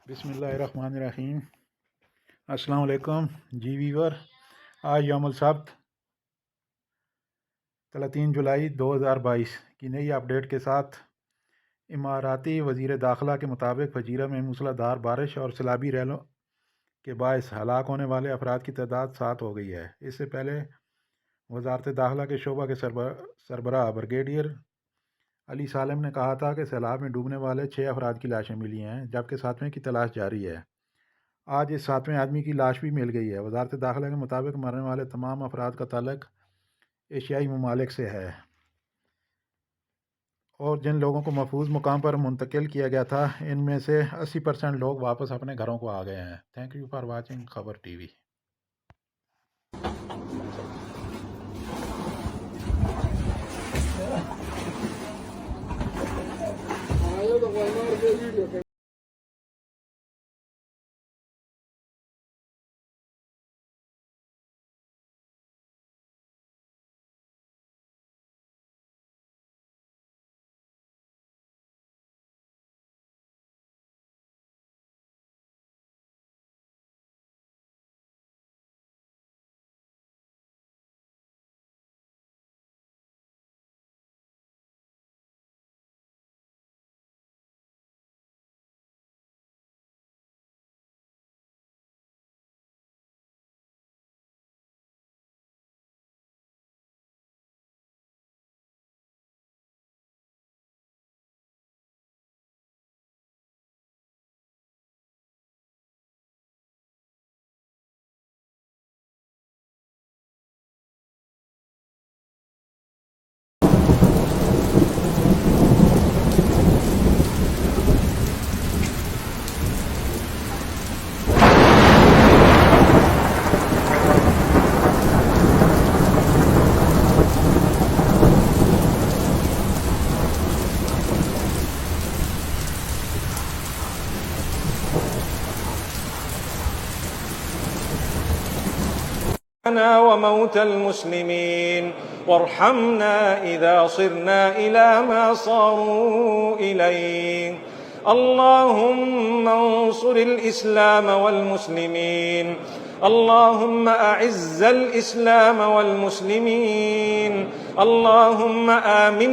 بسم اللہ الرحمن الرحیم۔ السلام علیکم جی ویور، آج یوم السبت 30 جولائی 2022 کی نئی اپڈیٹ کے ساتھ اماراتی وزیر داخلہ کے مطابق فجیرہ میں موسلا دھار بارش اور سیلابی ریلوں کے باعث ہلاک ہونے والے افراد کی تعداد 7 ہو گئی ہے۔ اس سے پہلے وزارت داخلہ کے شعبہ کے سربراہ بریگیڈیئر علی سالم نے کہا تھا کہ سیلاب میں ڈوبنے والے 6 افراد کی لاشیں ملی ہیں، جبکہ 7ویں کی تلاش جاری ہے۔ آج اس 7ویں آدمی کی لاش بھی مل گئی ہے۔ وزارت داخلہ کے مطابق مرنے والے تمام افراد کا تعلق ایشیائی ممالک سے ہے اور جن لوگوں کو محفوظ مقام پر منتقل کیا گیا تھا ان میں سے 80% لوگ واپس اپنے گھروں کو آ گئے ہیں۔ تھینک یو فار واچنگ خبر ٹی وی۔ وموتى المسلمين وارحمنا إذا صرنا إلى ما صاروا إليه. اللهم انصر الإسلام والمسلمين. اللهم أعز الإسلام والمسلمين. اللهم آمنا